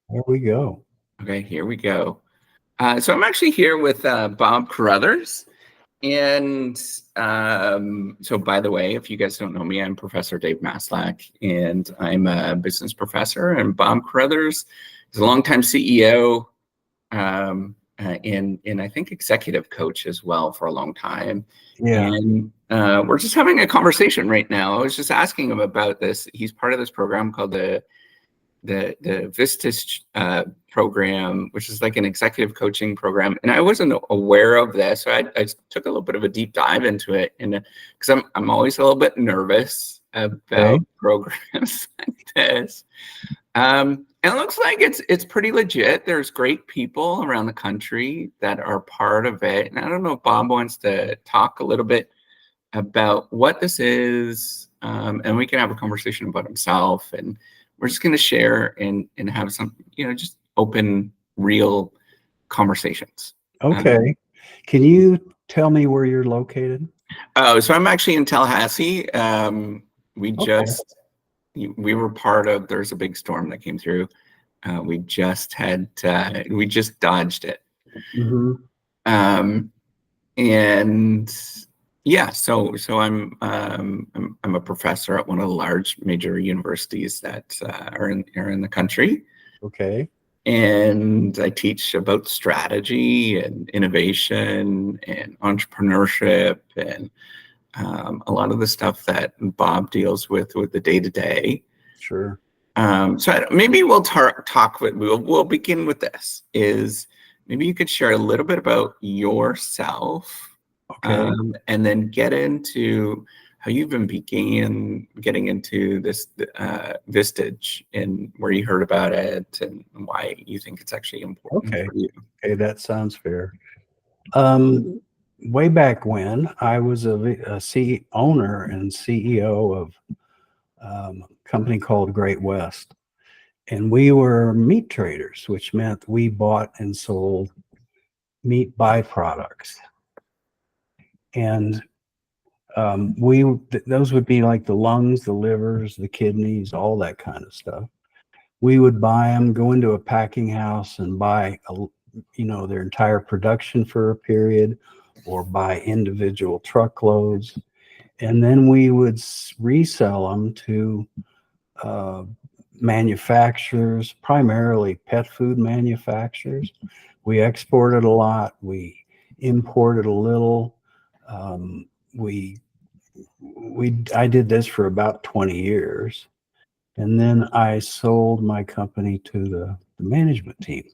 There we go. Okay, here we go. So I'm actually here with Bob Carrothers. And so, by the way, if you guys don't know me, I'm Professor Dave Maslach, and I'm a business professor. And Bob Carrothers is a longtime CEO and I think executive coach as well for a long time. Yeah. And we're just having a conversation right now. I was just asking him about this. He's part of this program called the Vistas program, which is like an executive coaching program. And I wasn't aware of this. So I took a little bit of a deep dive into it. And because I'm always a little bit nervous about programs like this. And it looks like it's pretty legit. There's great people around the country that are part of it. And I don't know if Bob wants to talk a little bit about what this is. And we can have a conversation about himself, and we're just going to share and have some, just open, real conversations. Okay. Can you tell me where you're located? Oh, so I'm actually in Tallahassee. We were part of, there's a big storm that came through. We just dodged it. Mm-hmm. And yeah, so I'm a professor at one of the large major universities that are in the country. Okay. And I teach about strategy and innovation and entrepreneurship and a lot of the stuff that Bob deals with the day-to-day. Sure. So maybe we'll we'll begin with this. Is maybe you could share a little bit about yourself. Okay. And then get into how you even began getting into this Vistage and where you heard about it and why you think it's actually important for you. Okay, that sounds fair. Way back when, I was a owner and CEO of a company called Great West. And we were meat traders, which meant we bought and sold meat byproducts. And those would be like the lungs, the livers, the kidneys, all that kind of stuff. We would buy them, go into a packing house and buy their entire production for a period, or buy individual truckloads, and then we would resell them to manufacturers, primarily pet food manufacturers. We exported a lot. We imported a little. I did this for about 20 years. And then I sold my company to the management team.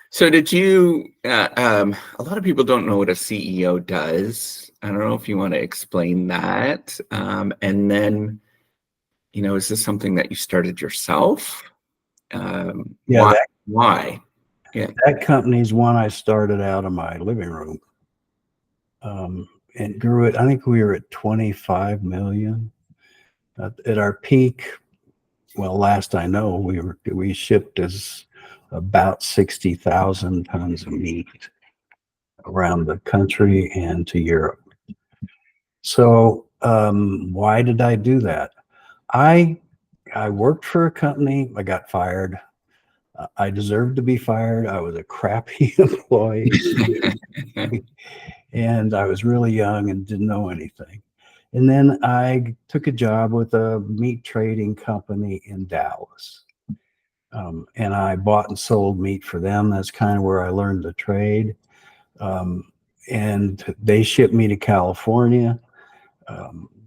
So did you, a lot of people don't know what a CEO does. I don't know if you want to explain that. And then, is this something that you started yourself? Yeah. Why? Yeah. That company's one I started out of my living room. And grew it. I think we were at 25 million. At our peak, well, last I know, we shipped as about 60,000 tons of meat around the country and to Europe. So why did I do that? I worked for a company. I got fired. I deserved to be fired. I was a crappy employee. And I was really young and didn't know anything. And then I took a job with a meat trading company in Dallas. And I bought and sold meat for them. That's kind of where I learned to trade. And they shipped me to California.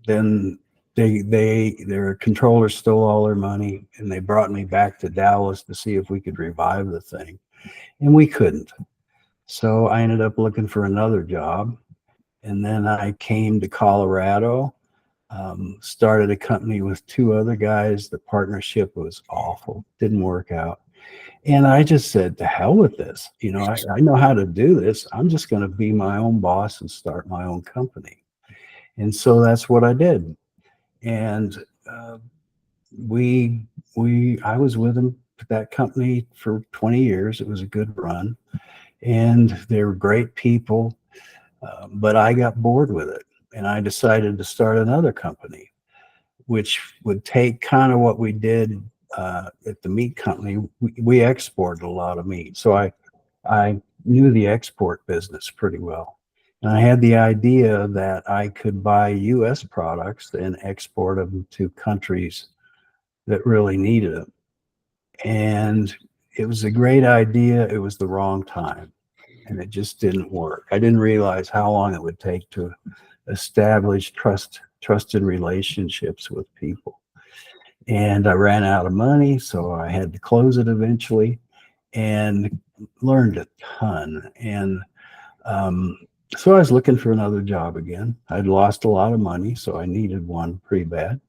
Then their controllers stole all their money, and they brought me back to Dallas to see if we could revive the thing. And we couldn't. So I ended up looking for another job. And then I came to Colorado, started a company with two other guys. The partnership was awful, didn't work out. And I just said, to hell with this. I know how to do this. I'm just going to be my own boss and start my own company. And so that's what I did. And I was with that company for 20 years. It was a good run. And they were great people. But I got bored with it, and I decided to start another company, which would take kind of what we did at the meat company, we exported a lot of meat. So I knew the export business pretty well. And I had the idea that I could buy US products and export them to countries that really needed them. And it was a great idea. It was the wrong time. And it just didn't work. I didn't realize how long it would take to establish trusted relationships with people. And I ran out of money, so I had to close it eventually, and learned a ton. And so I was looking for another job again. I'd lost a lot of money, so I needed one pretty bad.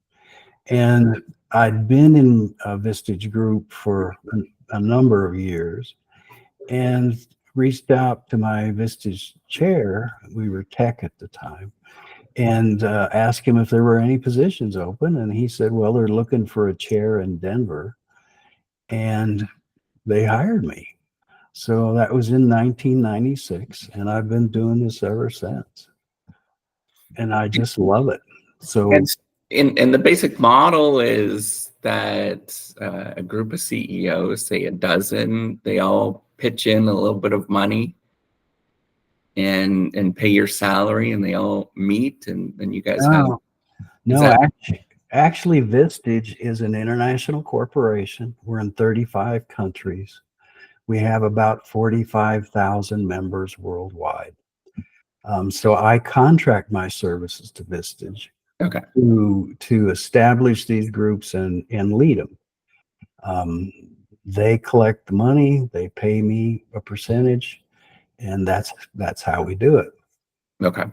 And I'd been in a Vistage group for a number of years, and reached out to my Vistage chair. We were tech at the time, and asked him if there were any positions open. And he said, well, they're looking for a chair in Denver. And they hired me. So that was in 1996. And I've been doing this ever since. And I just love it. So, and the basic model is that a group of CEOs, say a dozen, they all pitch in a little bit of money and pay your salary, and they all meet, and then you guys have. No, actually, Vistage is an international corporation. We're in 35 countries. We have about 45,000 members worldwide. So I contract my services to Vistage to establish these groups and lead them. They collect the money, they pay me a percentage, and that's how we do it. Okay.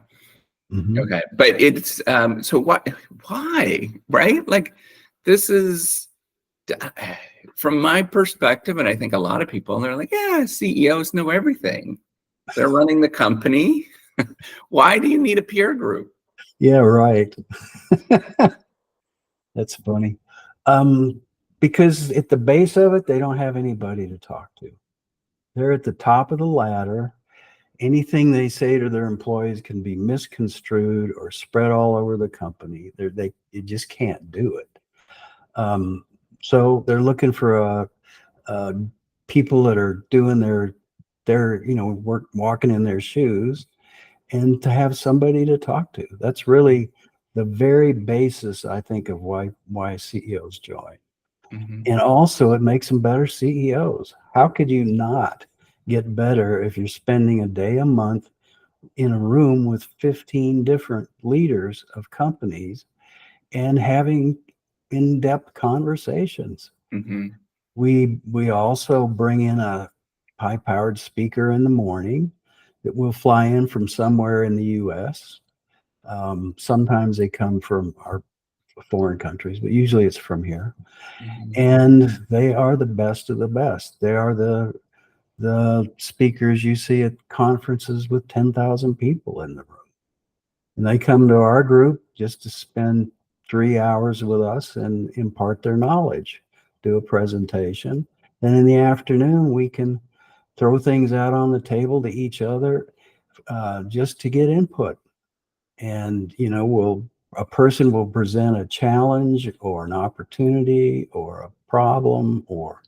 Mm-hmm. Okay. But it's so why, right? Like, this is, from my perspective, and I think a lot of people, they're like, yeah, CEOs know everything. They're running the company. Why do you need a peer group? Yeah, right. That's funny. Because at the base of it, they don't have anybody to talk to. They're at the top of the ladder. Anything they say to their employees can be misconstrued or spread all over the company. You just can't do it. So they're looking for people that are doing their work, walking in their shoes, and to have somebody to talk to. That's really the very basis, I think, of why CEOs join. Mm-hmm. And also, it makes them better CEOs. How could you not get better if you're spending a day a month in a room with 15 different leaders of companies and having in-depth conversations? Mm-hmm. We also bring in a high-powered speaker in the morning that will fly in from somewhere in the U.S. Sometimes they come from our foreign countries, but usually it's from here. Mm-hmm. And they are the best of the best. They are the speakers you see at conferences with 10,000 people in the room. And they come to our group just to spend 3 hours with us and impart their knowledge, do a presentation. Then in the afternoon, we can throw things out on the table to each other just to get input. And, a person will present a challenge or an opportunity or a problem or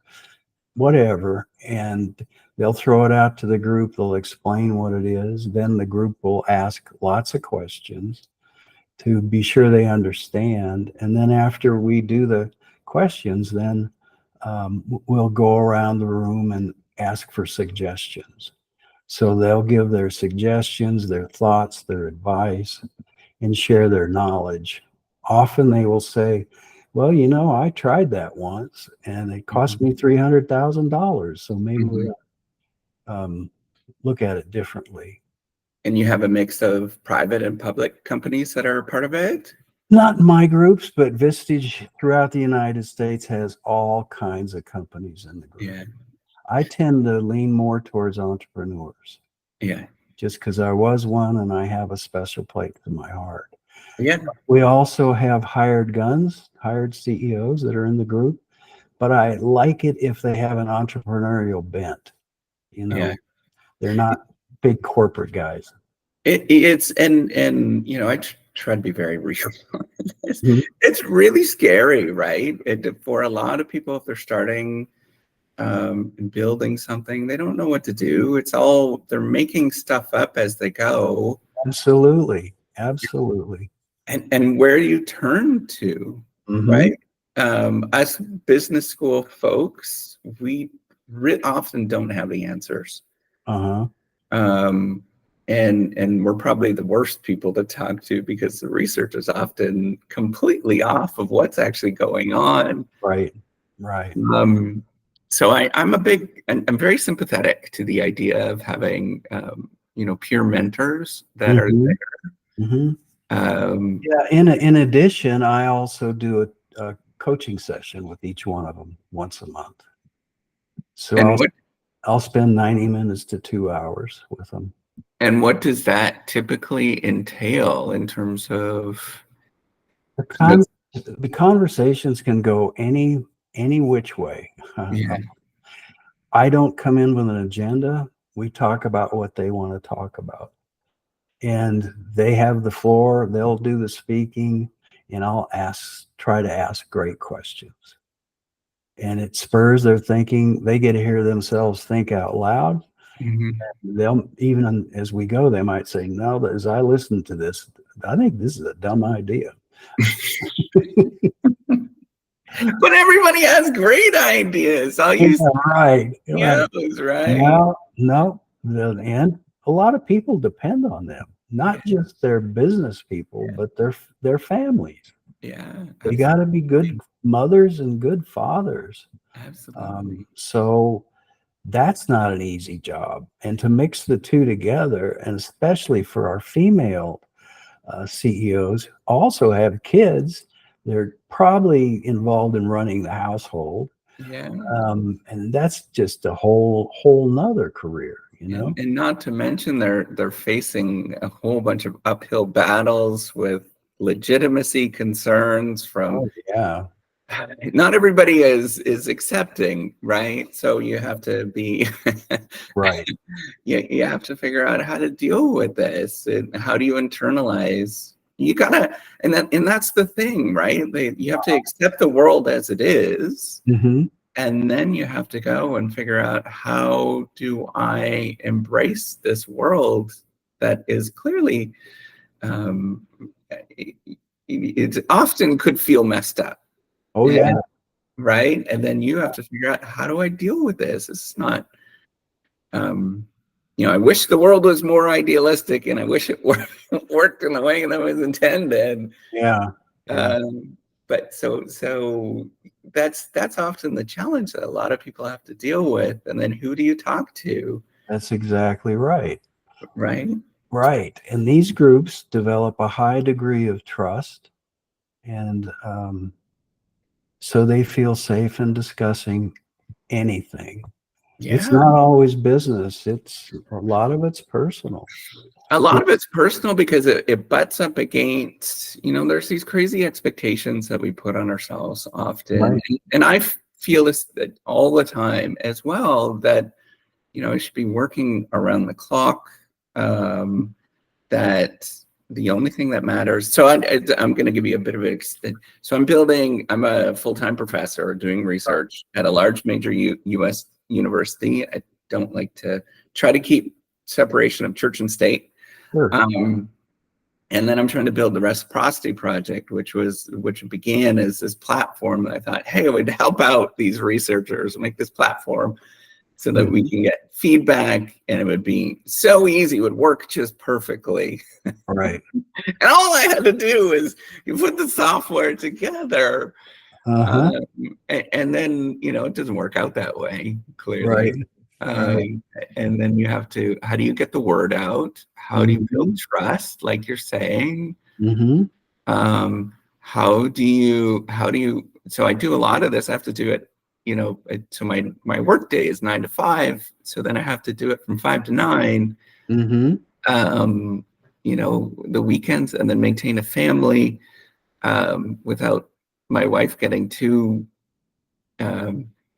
whatever, and they'll throw it out to the group. They'll explain what it is. Then the group will ask lots of questions to be sure they understand. And then after we do the questions, then we'll go around the room and ask for suggestions. So they'll give their suggestions, their thoughts, their advice, and share their knowledge. Often they will say, well, I tried that once and it cost me $300,000. So maybe we'll look at it differently. And you have a mix of private and public companies that are part of it? Not my groups, but Vistage throughout the United States has all kinds of companies in the group. Yeah. I tend to lean more towards entrepreneurs. Yeah. Just because I was one and I have a special place in my heart. Yeah. We also have hired CEOs that are in the group, but I like it if they have an entrepreneurial bent. They're not big corporate guys. It's and try to be very real. it's, Mhm. it's really scary, right? For a lot of people, if they're starting and building something, they don't know what to do. They're making stuff up as they go. Absolutely. Absolutely. And where do you turn to, Hmm. right? Us business school folks, we often don't have the answers. Uh-huh. Um, and we're probably the worst people to talk to because the research is often completely off of what's actually going on. Right. Right. So I'm very sympathetic to the idea of having, peer mentors that are Hmm. Hmm. there. Yeah. In addition, I also do a coaching session with each one of them once a month. So And I'll spend 90 minutes to 2 hours with them. what does that typically entail in terms of The, what's, the conversations can go any which way. yeah, I don't come in with an agenda. We talk about what they want to talk about. And they have the floor, they'll do the speaking, and I'll try to ask great questions. And it spurs their thinking. They get to hear themselves think out loud. mhm. They'll, even as we go, they might say, no, but as I listen to this, I think this is a dumb idea. But everybody has great ideas. All you Right, right. CEOs, right? No, no. And a lot of people depend on them, Yeah, not just their business people, yeah, but their families. yeah, They got to be good mothers and good fathers. absolutely. So that's not an easy job. And to mix the two together, and especially for our female CEOs, also have kids, they're probably involved in running the household. Yeah. And that's just a whole nother career, you know? And not to mention they're facing a whole bunch of uphill battles with legitimacy concerns from Oh, yeah. not everybody is accepting, right? So you have to be Right. you have to figure out how to deal with this and how do you internalize. You gotta, and that's the thing, right? You have to accept the world as it is. Hmm. And then you have to go and figure out, how do I embrace this world that is clearly, um, it often could feel messed up. Oh, yeah. And, right? And then you have to figure out, how do I deal with this? This is not, um, I wish the world was more idealistic and I wish it worked in the way that was intended. Yeah. Yeah. But so that's often the challenge that a lot of people have to deal with. And then who do you talk to, That's exactly right. right? Right. And these groups develop a high degree of trust. And so they feel safe in discussing anything. It's Yeah. not always business. A lot of it's personal. A lot of it's personal because it butts up against, there's these crazy expectations that we put on ourselves often. Right. And I feel this all the time as well, that, I should be working around the clock, that the only thing that matters. So I'm going to give you a bit of an extent. So I'm a full-time professor doing research at a large major U.S. university. I don't like to try to keep separation of church and state. Sure. And then I'm trying to build the Reciprocity Project, which began as this platform that I thought, hey, it would help out these researchers, make this platform so that we can get feedback, and it would be so easy, it would work just perfectly. Right. And all I had to do is you put the software together. Uh-huh. And then, it doesn't work out that way, clearly. Right. And then how do you get the word out? How do you build trust, like you're saying? Mm-hmm. How do you, so I do a lot of this. I have to do it, so my work day is 9 to 5. So then I have to do it from 5 to 9, Mm-hmm. The weekends, and then maintain a family, without my wife getting too,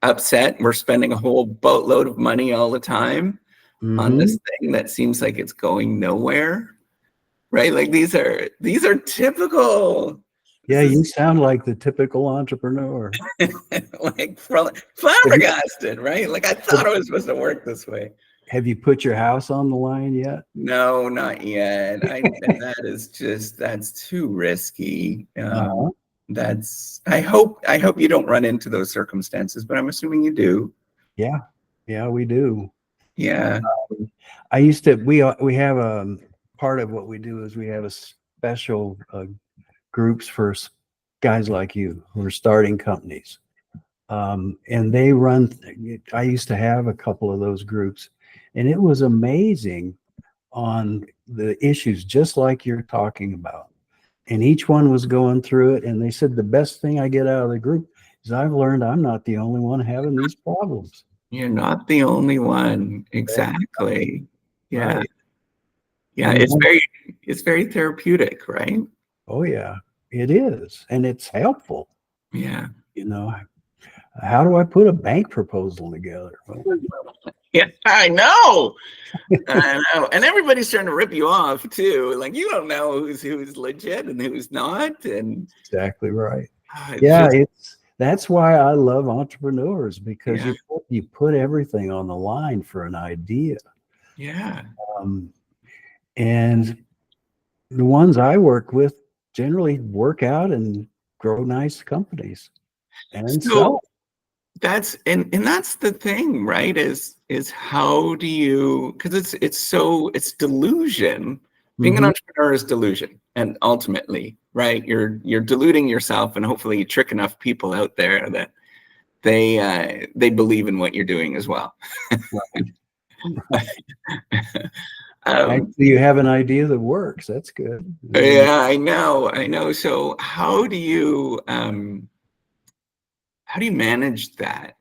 upset. We're spending a whole boatload of money all the time on Mm-hmm. this thing that seems like it's going nowhere. right? Like these are typical. Yeah, This you sound like the typical entrepreneur. is like Have you, flabbergasted, right? Like I thought it was supposed to work this way. have you put your house on the line yet? No, not yet. That is just, that's too risky. Uh-huh. I hope you don't run into those circumstances, but I'm assuming you do. Yeah, yeah, we do. Yeah. I used to. We have a part of what we do is we have a special groups for guys like you who are starting companies, and they run. I used to have a couple of those groups, and it was amazing on the issues just like you're talking about. And each one was going through it, and they said the best thing I get out of the group is I've learned I'm not the only one having these problems. You're not the only one. Exactly. Yeah. Right. Yeah. And then, It's very therapeutic, right? oh yeah, it is, and it's helpful. Yeah. You know, how do I put a bank proposal together? Well, Yeah, I know. I know. And everybody's trying to rip you off too. Like you don't know who's legit and who's not. And exactly right. it's Yeah, just, that's why I love entrepreneurs, because yeah. you put everything on the line for an idea. Yeah. Um, and the ones I work with generally work out and grow nice companies and So sell. and that's the thing, right? Is how do you, because it's delusion. Being an Hmm. entrepreneur is delusion. And ultimately, right, you're deluding yourself, and hopefully you trick enough people out there that they believe in what you're doing as well. Right. um, Actually, you have an idea that works. That's good. yeah, I know. So how do you manage that?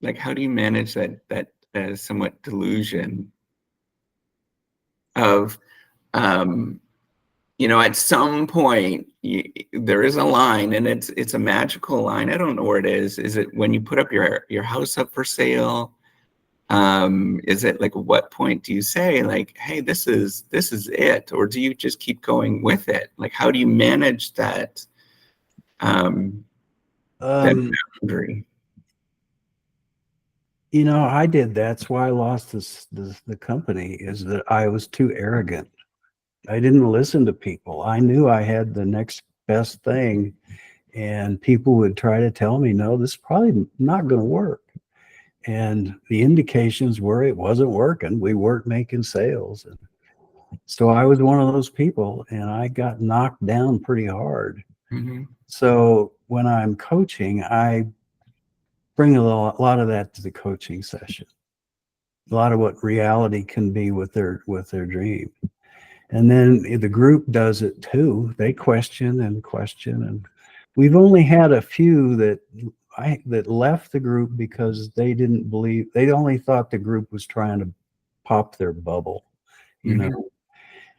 Like, how do you manage that somewhat delusion of, um, at some point there is a line, and it's a magical line. I don't know where it is. Is it when you put up your house up for sale? Is it like, what point do you say like, hey, this is it, or do you just keep going with it? Like, how do you manage that Um, boundary? I did. That's why I lost the company, is that I was too arrogant. I didn't listen to people. I knew I had the next best thing, and people would try to tell me, no, this is probably not going to work. And the indications were it wasn't working. We weren't making sales. And so I was one of those people, and I got knocked down pretty hard. Mm-hmm. So when I'm coaching, I bring a lot of that to the coaching session. A lot of what reality can be with their dream. And then the group does it too. They question and question, and we've only had a few that left the group because they didn't believe. They only thought the group was trying to pop their bubble, you Mm-hmm. know,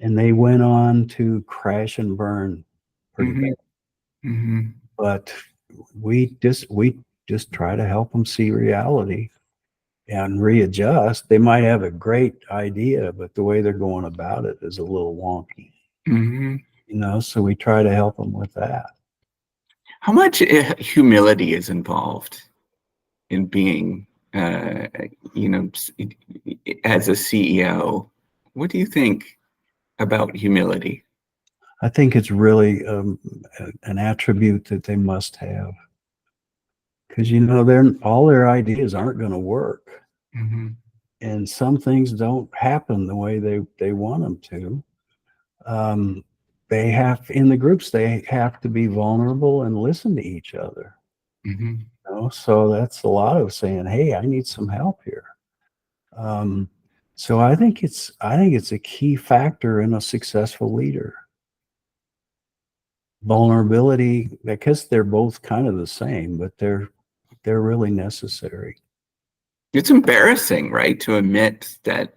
and they went on to crash and burn pretty Mm-hmm. bad. Mm-hmm. But we just try to help them see reality and readjust. They might have a great idea, but the way they're going about it is a little wonky, Mm-hmm. so we try to help them with that. How much humility is involved in being, as a CEO? What do you think about humility? I think it's really an attribute that they must have, because all their ideas aren't going to work, Mm-hmm. and some things don't happen the way they want them to. um, they have in the groups, they have to be vulnerable and listen to each other. Mm-hmm. So that's a lot of saying, hey, I need some help here. um, so I think it's a key factor in a successful leader. Vulnerability, because they're both kind of the same, but they're really necessary. It's embarrassing, right, to admit that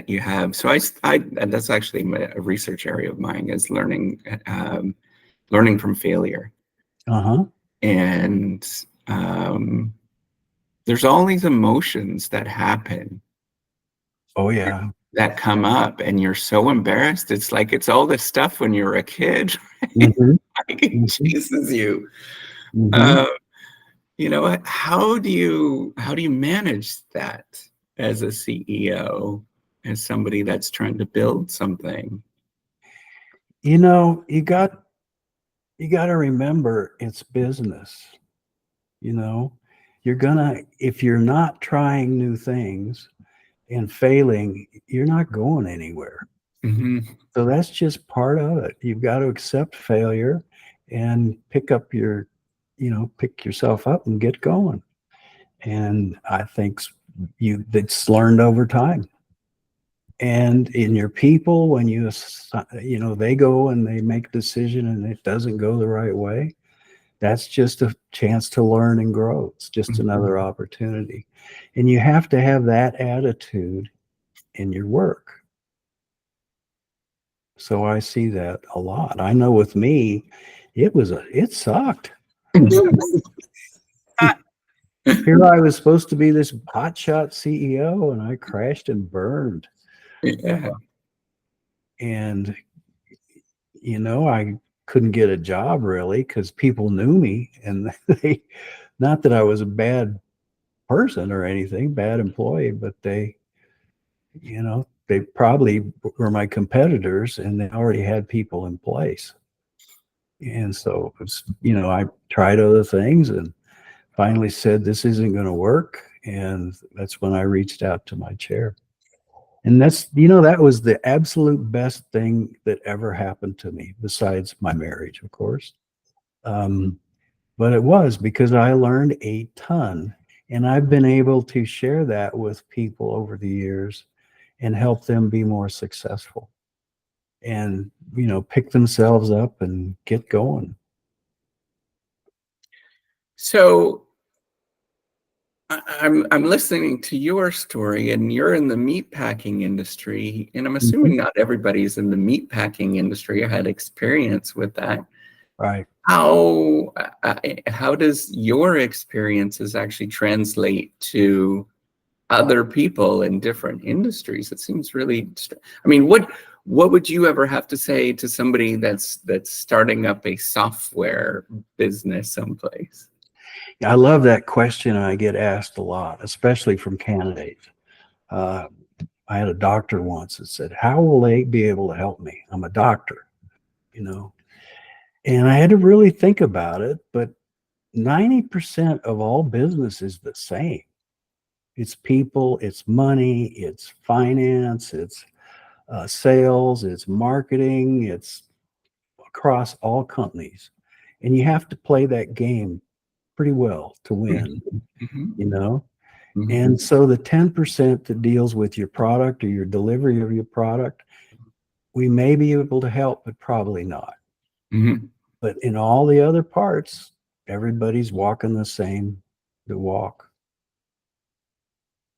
you have. So and that's actually a research area of mine, is learning from failure. Uh-huh. And there's all these emotions that happen. Oh yeah. that come up, and you're so embarrassed. It's like it's all this stuff when you were a kid, right? Hmm. Like it Hmm. chases you. Hmm. Uh, how do you manage that as a CEO, as somebody that's trying to build something? You got to remember it's business. You know, if you're not trying new things and failing, you're not going anywhere. Hmm. So that's just part of it. You've got to accept failure and pick yourself up and get going. And I think it's learned over time. And in your people, when they go and they make a decision and it doesn't go the right way, that's just a chance to learn and grow. It's just another opportunity. And you have to have that attitude in your work. So I see that a lot. I know with me, it sucked. Here I was supposed to be this hotshot CEO and I crashed and burned. Yeah. And, I couldn't get a job really because people knew me and not that I was a bad person or anything, bad employee, but they probably were my competitors and they already had people in place. And so I tried other things and finally said, this isn't going to work. And that's when I reached out to my chair. And that was the absolute best thing that ever happened to me, besides my marriage, of course. Um, but it was because I learned a ton. And I've been able to share that with people over the years and help them be more successful and, pick themselves up and get going. So I'm listening to your story, and you're in the meatpacking industry, and I'm Mhm. assuming not everybody's in the meatpacking industry or had experience with that. Right. How does your experiences actually translate to other people in different industries? It seems really. I mean, what would you ever have to say to somebody that's starting up a software business someplace? I love that question. And I get asked a lot, especially from candidates. Uh, I had a doctor once that said, how will they be able to help me? I'm a doctor, you know, and I had to really think about it. But 90% of all business is the same. It's people, it's money, it's finance, it's sales, it's marketing, it's across all companies. And you have to play that game pretty well to win, Mhm. you know? Mhm. And so the 10% that deals with your product or your delivery of your product, we may be able to help, but probably not. Mhm. But in all the other parts, everybody's walking the walk.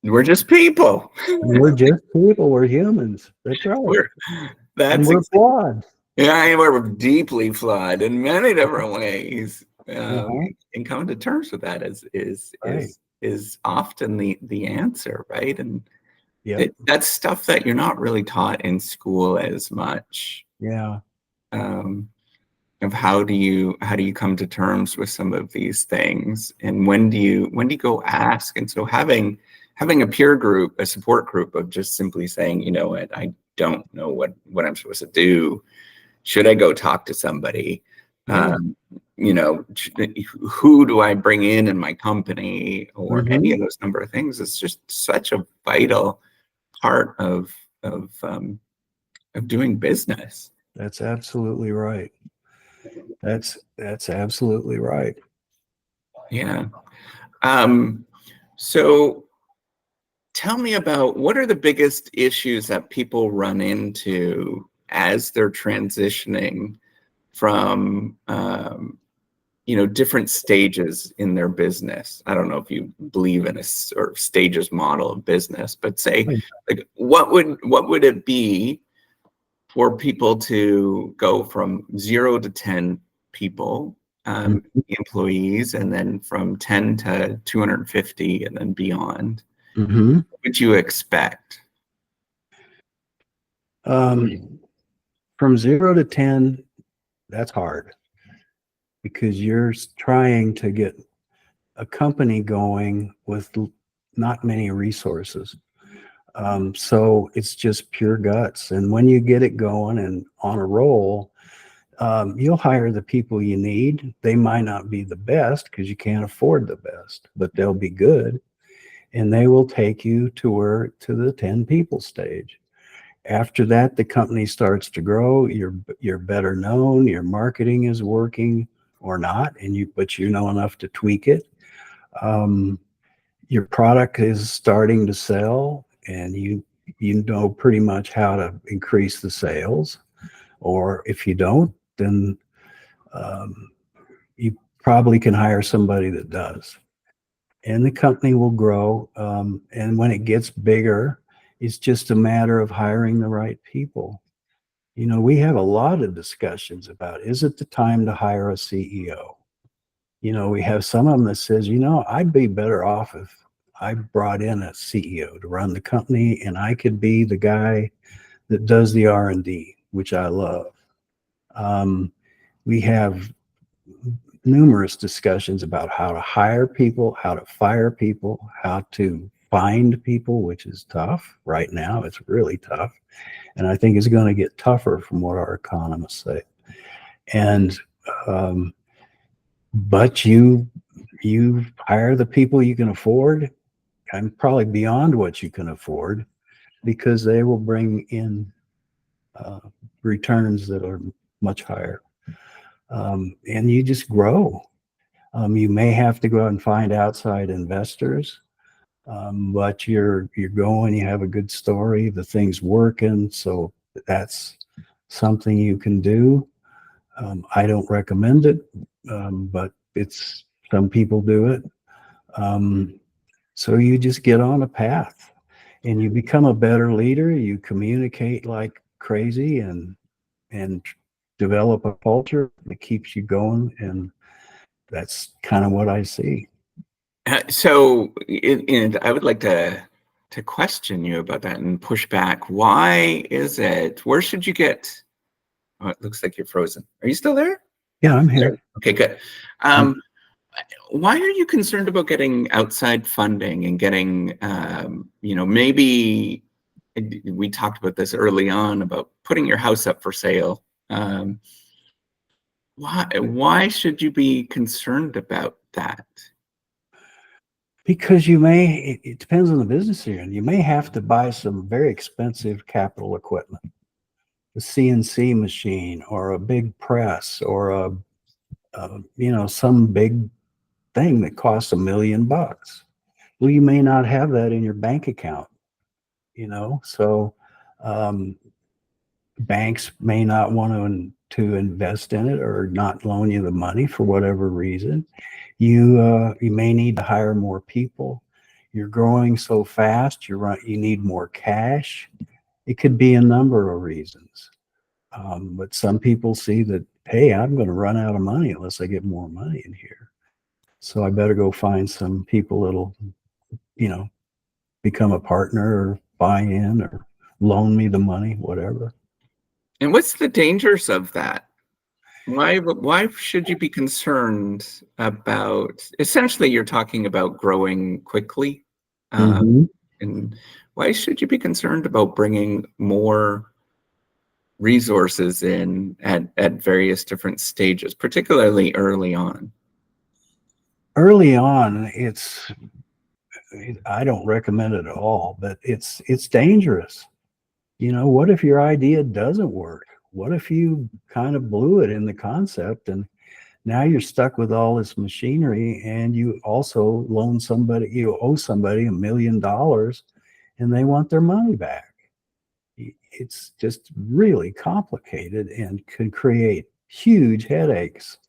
We're just people. And we're just people, we're humans. That's right. We're And that's we're ex- flawed. yeah, we're deeply flawed in many different ways. Uh-huh. And coming to terms with that Right. is often the answer, right? And Yep. that's stuff that you're not really taught in school as much. Yeah. Um, of how do you come to terms with some of these things, and when do you go ask? And so having a peer group, a support group of just simply saying, you know what, I don't know what I'm supposed to do. Should I go talk to somebody? Yeah. Um, who do I bring in my company, or any Hmm. of those number of things? It's just such a vital part of um, of doing business. That's absolutely right. That's absolutely right. Yeah. Um, so tell me about, what are the biggest issues that people run into as they're transitioning from different stages in their business. I don't know if you believe in a sort of stages model of business, but say, like, what would it be for people to go from 0 to 10 people, employees, and then from 10 to 250 and then beyond? Mm-hmm. What would you expect? From 0 to 10, that's hard because you're trying to get a company going with not many resources. So it's just pure guts. And when you get it going and on a roll, you'll hire the people you need. They might not be the best because you can't afford the best, but they'll be good. And they will take you to the 10 people stage. After that, the company starts to grow. You're better known. Your marketing is working or not, but you know enough to tweak it. Your product is starting to sell, and you know pretty much how to increase the sales. Or if you don't, then you probably can hire somebody that does. And the company will grow. And when it gets bigger, it's just a matter of hiring the right people. You know, we have a lot of discussions about, is it the time to hire a CEO? You know, we have some of them that says, you know, I'd be better off if I brought in a CEO to run the company and I could be the guy that does the R&D, which I love. We have numerous discussions about how to hire people, how to fire people, how to find people, which is tough right now. It's really tough. And I think it's going to get tougher from what our economists say. And, but you hire the people you can afford, and probably beyond what you can afford, because they will bring in returns that are much higher. And you just grow. You may have to go out and find outside investors, but you're going, you have a good story, the thing's working, so that's something you can do. I don't recommend it, but some people do it. So you just get on a path and you become a better leader. You communicate like crazy and develop a culture that keeps you going. And that's kind of what I see. So I would like to question you about that and push back. Why is it? Where should you get? Oh, it looks like you're frozen. Are you still there? Yeah, I'm here. Okay, good. Why are you concerned about getting outside funding and getting, maybe we talked about this early on about putting your house up for sale. Why should you be concerned about that? Because it depends on the business you're in. You may have to buy some very expensive capital equipment, a CNC machine or a big press or some big thing that costs $1 million. Well, you may not have that in your bank account, so banks may not want to invest in it or not loan you the money for whatever reason. You may need to hire more people. You're growing so fast, you need more cash. It could be a number of reasons. But some people see that, hey, I'm going to run out of money unless I get more money in here. So I better go find some people that'll, become a partner or buy in or loan me the money, whatever. And what's the dangers of that? Why should you be concerned about, essentially you're talking about growing quickly. And why should you be concerned about bringing more resources in at various different stages, particularly early on? Early on, I don't recommend it at all, but it's dangerous. What if your idea doesn't work? What if you kind of blew it in the concept and now you're stuck with all this machinery and you also owe somebody $1 million and they want their money back? It's just really complicated and can create huge headaches.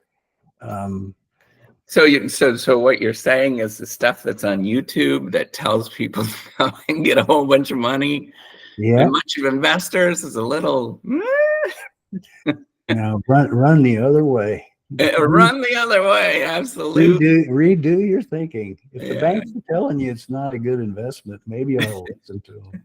So what you're saying is the stuff that's on YouTube that tells people how they can get a whole bunch of money, yeah, and bunch of investors is a little run the other way. Run the other way, absolutely. Redo your thinking. If the Yeah. banks are telling you it's not a good investment, maybe I'll listen to them.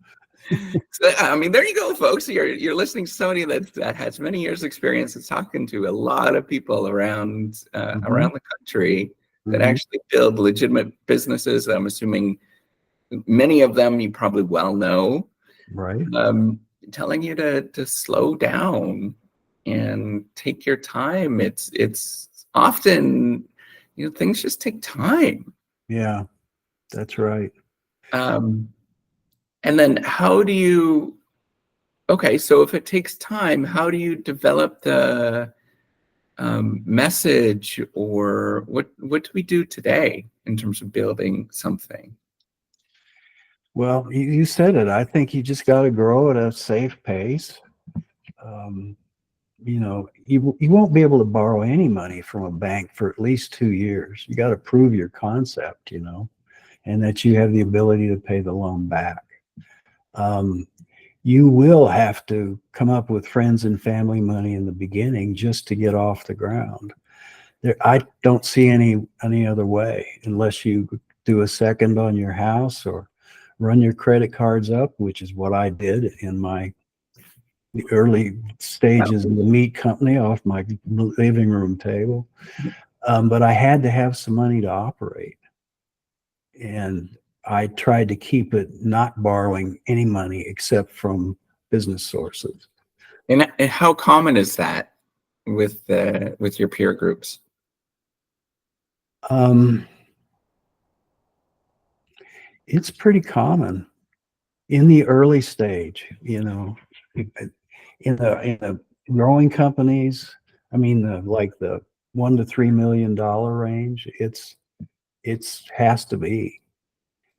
So, I mean, there you go, folks. You're listening to somebody that has many years experience. It's talking to a lot of people around Mhm, around the country that mhm, actually build legitimate businesses. I'm assuming many of them you probably well know, right. um, telling you to slow down and take your time. It's often, things just take time. Yeah, that's right. Um, and then how do you, okay, so if it takes time, how do you develop the message, or what do we do today in terms of building something? Well, you said it. I think you just got to grow at a safe pace. Um, you won't be able to borrow any money from a bank for at least 2 years. You got to prove your concept, and that you have the ability to pay the loan back. Um, you will have to come up with friends and family money in the beginning just to get off the ground. I don't see any other way unless you do a second on your house or run your credit cards up, which is what I did in the early stages of the meat company off my living room table. But I had to have some money to operate. And I tried to keep it not borrowing any money except from business sources. And how common is that with your peer groups? Um, it's pretty common in the early stage, in the growing companies. I mean, like the $1 to $3 million range. It's has to be.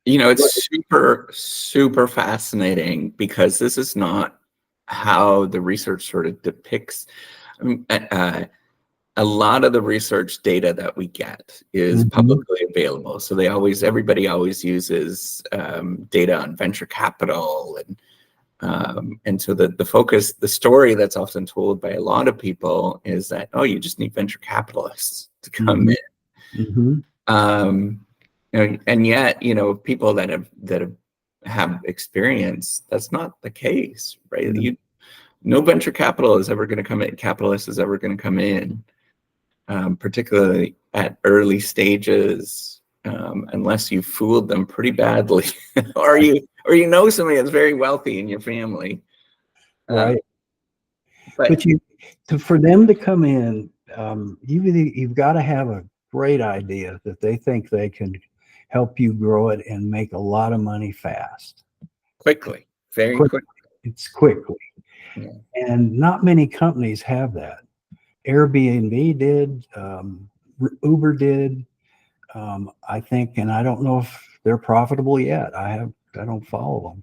It's super, super fascinating because this is not how the research sort of depicts. I mean, a lot of the research data that we get is Mhm, publicly available. So everybody always uses data on venture capital, and so the focus, the story that's often told by a lot of people is that, oh, you just need venture capitalists to come mhm, in. mhm. And yet, people that have experience, that's not the case, right? No, No venture capital is ever going to come in, capitalist is ever going to come in, particularly at early stages, unless you fooled them pretty badly, right, or you know somebody that's very wealthy in your family. Uh, right. but But for them to come in, you've got to have a great idea that they think they can help you grow it and make a lot of money fast. quickly, very Quick, quick. it's quickly. Yeah. And not many companies have that. Airbnb did, Uber did, I think, and I don't know if they're profitable yet. I don't follow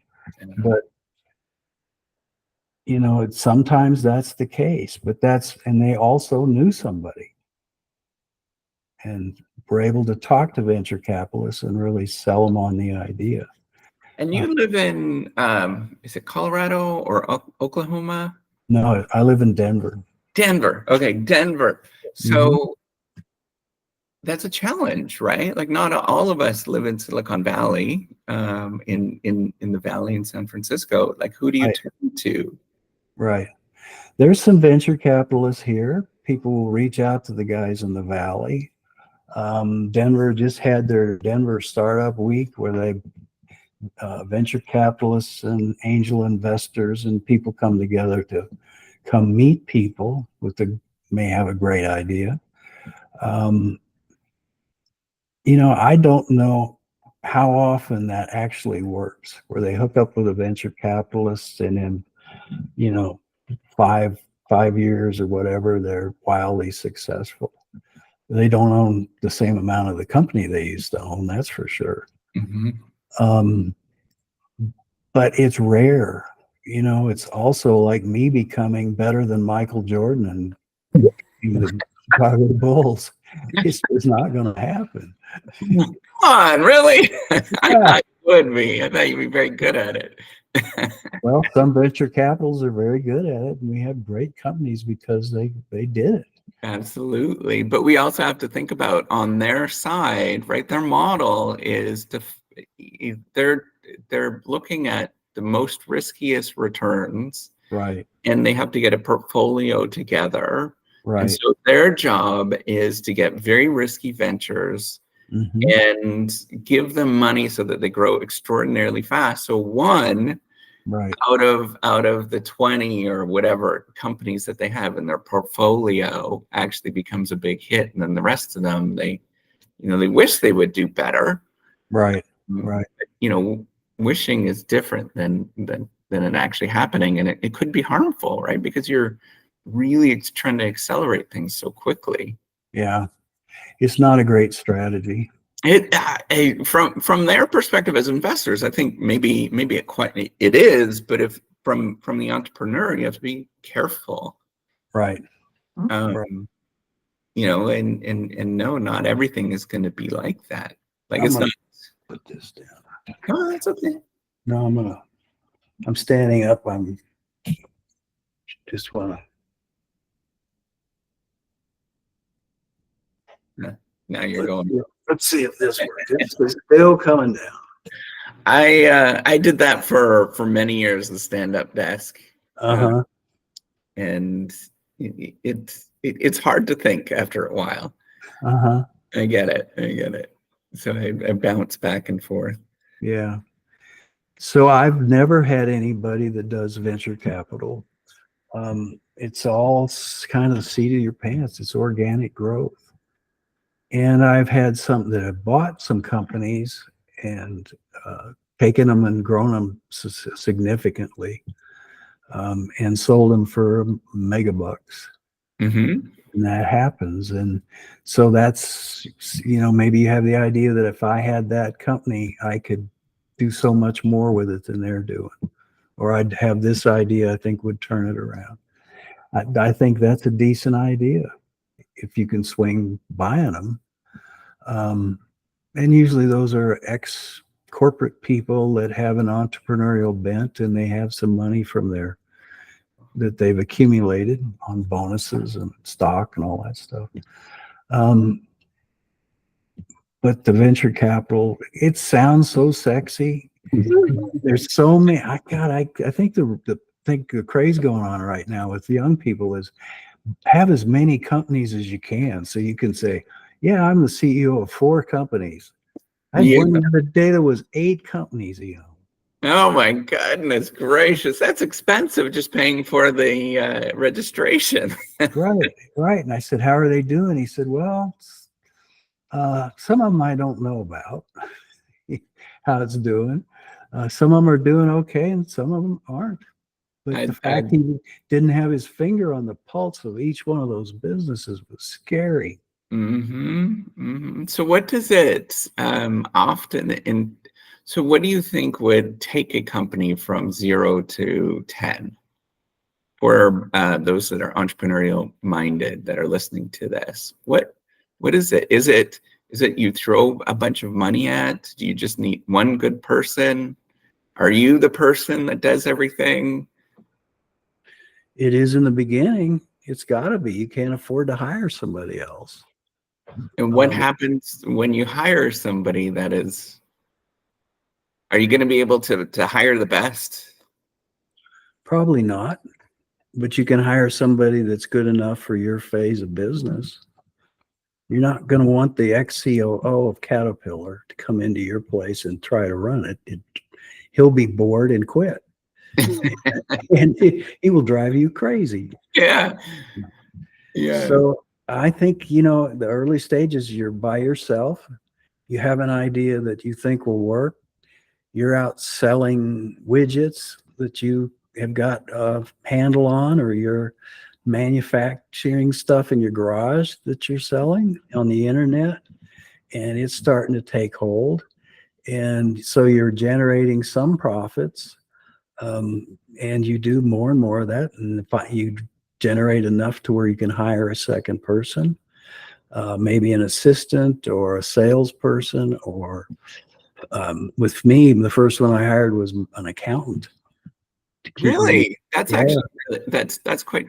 them, but sometimes that's the case. But and they also knew somebody and were able to talk to venture capitalists and really sell them on the idea. And Uh, you live in, is it Colorado or Oklahoma? no, I live in Denver. Denver. Okay, Denver. Hmm. So that's a challenge, right? Like not all of us live in Silicon Valley, in the Valley in San Francisco. Like who do you Right, turn to? right. There's some venture capitalists here. People will reach out to the guys in the valley. Denver just had their Denver Startup Week where they venture capitalists and angel investors and people come together to come meet people may have a great idea. Um, I don't know how often that actually works, where they hook up with a venture capitalist and in, you know, five years or whatever, they're wildly successful. They don't own the same amount of the company they used to own, that's for sure. Mhm. Um, but it's rare. It's also like me becoming better than Michael Jordan and the Chicago Bulls. It's just not going to happen. Come on, really? I Yeah. thought you would be. I thought you'd be very good at it. Well, some venture capitals are very good at it, and we have great companies because they did it. Absolutely. But we also have to think about on their side, right? Their model is they're looking at the most riskiest returns, Right. and they have to get a portfolio together. And Right. so their job is to get very risky ventures Hmm. and give them money so that they grow extraordinarily fast. So one Right. out of the 20 or whatever companies that they have in their portfolio actually becomes a big hit, and then the rest of them, they wish they would do better. Right. Mm, Right. You know, wishing is different than it actually happening, and it could be harmful, right? Because you're really trying to accelerate things so quickly. Yeah. It's not a great strategy. From their perspective as investors, I think maybe it is, but if from the entrepreneur, you have to be careful. Right. Right. Um, and no, not everything is going to be like that. Like, I'm it's gonna not. put this down. Oh, that's okay. No, I'm standing up. I'm just wanna. Now you're going. Let's see if this works. It's still coming down. I did that for many years, the stand-up desk, Uh-huh. and it's hard to think after a while. Uh-huh. I get it. So I bounce back and forth. Yeah. So I've never had anybody that does venture capital. It's all kind of the seat of your pants. It's organic growth. And I've had some that have bought some companies and taken them and grown them significantly, and sold them for mega bucks. Mm-hmm. And that happens. And so that's, maybe you have the idea that if I had that company, I could do so much more with it than they're doing. Or I'd have this idea I think would turn it around. I think that's a decent idea if you can swing buying them. And usually those are ex-corporate people that have an entrepreneurial bent, and they have some money from that they've accumulated on bonuses and stock and all that stuff. But the venture capital, it sounds so sexy. There's so many. I think the craze going on right now with young people is have as many companies as you can, so you can say, yeah, I'm the CEO of 4 companies. I had Yeah. one the other day that was 8 companies, Oh my goodness gracious, that's expensive, just paying for the registration. Right. And I said, how are they doing? He said, well, some of them I don't know about how it's doing. Some of them are doing okay, and some of them aren't. But the fact he didn't have his finger on the pulse of each one of those businesses was scary. So what does it often in? So what do you think would take a company from 0 to 10? For those that are entrepreneurial minded that are listening to this, what is it? Is it you throw a bunch of money at? Do you just need one good person? Are you the person that does everything? It is in the beginning. It's got to be. You can't afford to hire somebody else. And what happens when you hire somebody that is? Are you going to be able to hire the best? Probably not. But you can hire somebody that's good enough for your phase of business. You're not going to want the ex-COO of Caterpillar to come into your place and try to run it. He'll be bored and quit. And he will drive you crazy. Yeah. So I think, the early stages, you're by yourself. You have an idea that you think will work. You're out selling widgets that you have got a handle on, or you're manufacturing stuff in your garage that you're selling on the internet, and it's starting to take hold. And so you're generating some profits, and you do more and more of that, and you generate enough to where you can hire a second person, maybe an assistant or a salesperson, or with me, the first one I hired was an accountant. Really? That's actually that's quite.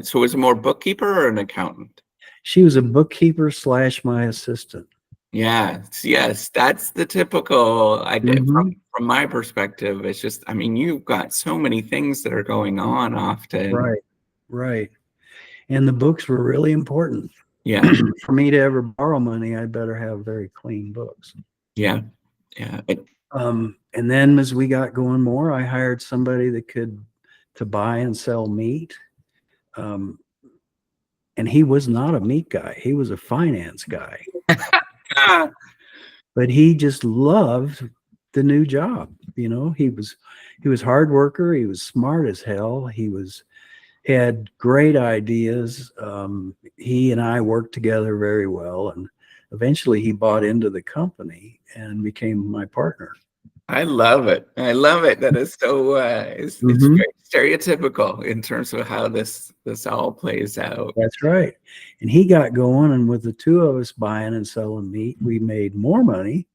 So was it more bookkeeper or an accountant? She was a bookkeeper / my assistant. Yes, that's the typical idea Hmm. from my perspective. It's just, I mean, you've got so many things that are going on often. Right, right. And the books were really important. Yeah, For me to ever borrow money, I better have very clean books. yeah, yeah. And then as we got going more, I hired somebody that could to buy and sell meat. Um, and he was not a meat guy; he was a finance guy. Ah, But he just loved the new job. He was hard worker. He was smart as hell. Had great ideas. He and I worked together very well, and eventually he bought into the company and became my partner. I love it. I love it. That is so. It's Hmm. very stereotypical in terms of how this all plays out. That's right. And he got going, and with the two of us buying and selling meat, we made more money,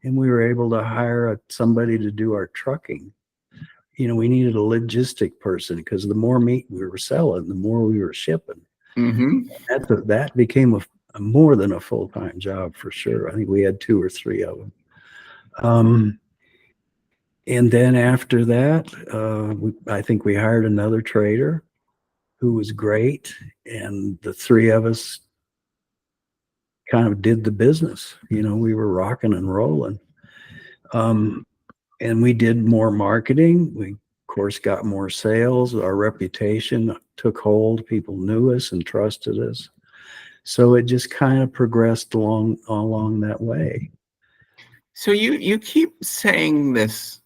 and we were able to hire somebody to do our trucking. We needed a logistic person because the more meat we were selling, the more we were shipping. Hmm. That became a more than a full-time job for sure. I think we had two or three of them. And then after that, I think we hired another trader who was great, and the three of us kind of did the business. We were rocking and rolling. And we did more marketing. We, of course, got more sales. Our reputation took hold. People knew us and trusted us. So it just kind of progressed along that way. So you keep saying this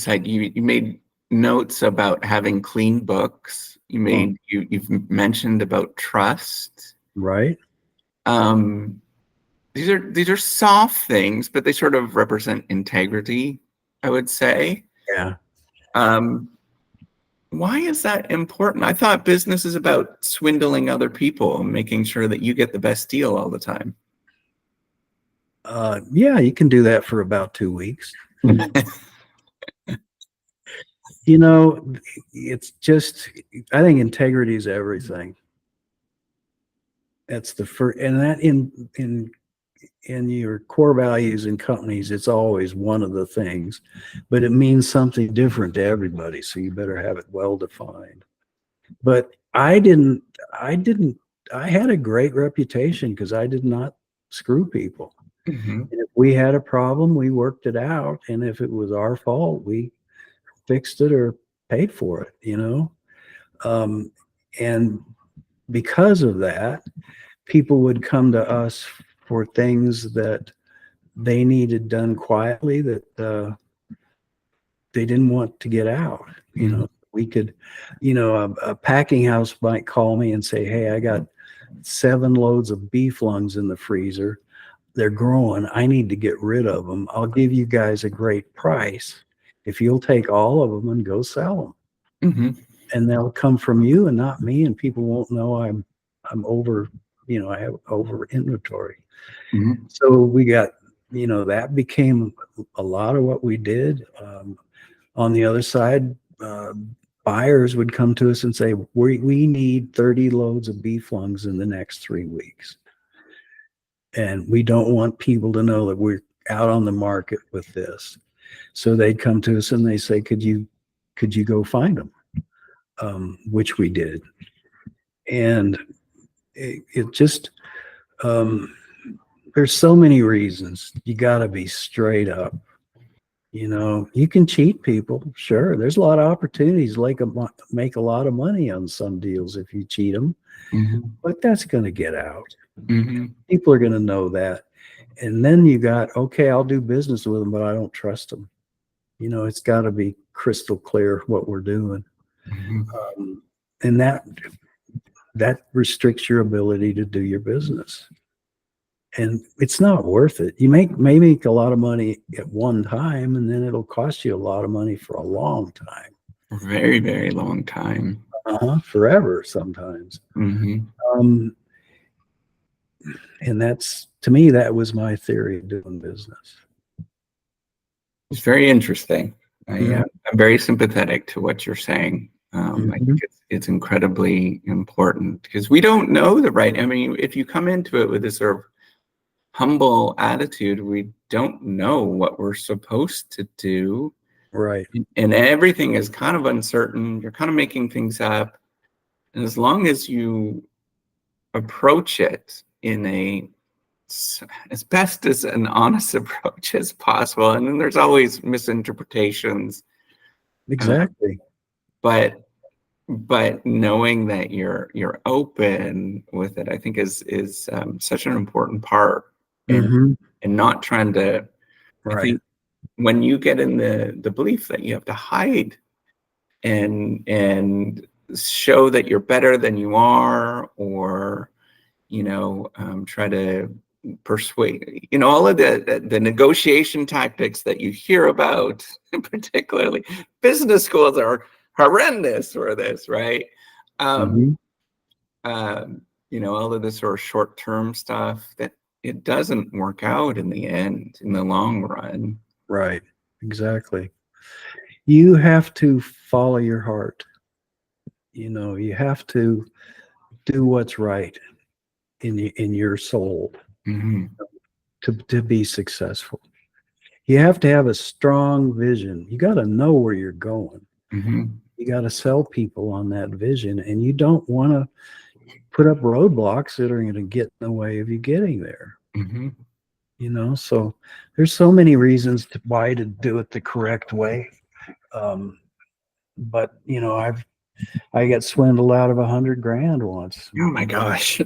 idea. You made notes about having clean books. You've mentioned about trust. Right? Um, these are soft things, but they sort of represent integrity, I would say. Yeah. Um, why is that important? I thought business is about swindling other people and making sure that you get the best deal all the time. Yeah, you can do that for about 2 weeks. You know, it's just, I think integrity is everything. That's the first, and that in your core values in companies, it's always one of the things, but it means something different to everybody. So you better have it well defined. But I had a great reputation because I did not screw people. Hmm. And if we had a problem, we worked it out. And if it was our fault, we fixed it or paid for it. Um, and because of that, people would come to us for things that they needed done quietly that they didn't want to get out. We could, a packing house might call me and say, "Hey, I got 7 loads of beef lungs in the freezer. They're growing. I need to get rid of them. I'll give you guys a great price if you'll take all of them and go sell them." Hmm. And they'll come from you and not me, and people won't know I'm over, I have over inventory. Hmm. So we got, that became a lot of what we did. On the other side, buyers would come to us and say, we need 30 loads of beef lungs in the next 3 weeks. And we don't want people to know that we're out on the market with this. So they'd come to us and they say, could you go find them? Which we did. And it just, there's so many reasons. You got to be straight up. You can cheat people. Sure. There's a lot of opportunities like make a lot of money on some deals if you cheat them, Hmm. but that's going to get out. Hmm. People are going to know that. And then you got, okay, I'll do business with them, but I don't trust them. It's got to be crystal clear what we're doing. Hmm. And that restricts your ability to do your business. And it's not worth it. You may make a lot of money at one time, and then it'll cost you a lot of money for a long time. Very, very long time. Forever sometimes. Hmm. And that's, to me, that was my theory of doing business. It's very interesting. Mhm. I'm very sympathetic to what you're saying. I Mhm. think it's incredibly important because we don't know the right. I mean, if you come into it with this sort of humble attitude, we don't know what we're supposed to do. Right. And everything is kind of uncertain. You're kind of making things up. And as long as you approach it in as best as an honest approach as possible, and then there's always misinterpretations, Exactly. but knowing that you're open with it, I think is such an important part, and Hmm. not trying to. I Right. think when you get in the belief that you have to hide and show that you're better than you are, or try to persuade, all of the negotiation tactics that you hear about, particularly business schools are horrendous for this, right? um, Hmm. um, all of this sort of short-term stuff, that it doesn't work out in the end, in the long run. Right. Exactly. You have to follow your heart. You have to do what's right in your soul Hmm. to be successful. You have to have a strong vision. You got to know where you're going. Hmm. You got to sell people on that vision, and you don't want to put up roadblocks that are going to get in the way of you getting there. Hmm. So there's so many reasons why to do it the correct way. But I got swindled out of $100,000 once. Oh my gosh.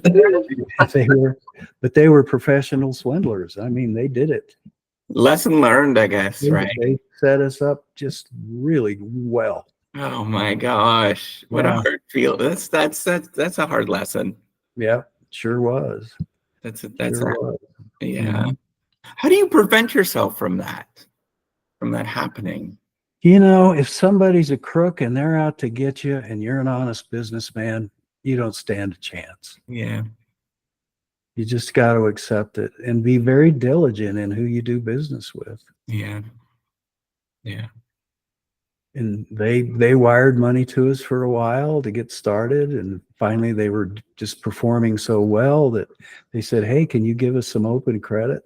They were professional swindlers. I mean, they did it. Lesson learned, I guess, right? They set us up just really well. Oh my gosh. What a Yeah. hard feel. That's a hard lesson. Yeah, sure was. That's Sure was. yeah. Mhm. How do you prevent yourself from that happening? If somebody's a crook and they're out to get you and you're an honest businessman, you don't stand a chance. Yeah. You just got to accept it and be very diligent in who you do business with. Yeah. Yeah. And they wired money to us for a while to get started, and finally they were just performing so well that they said, hey, can you give us some open credit?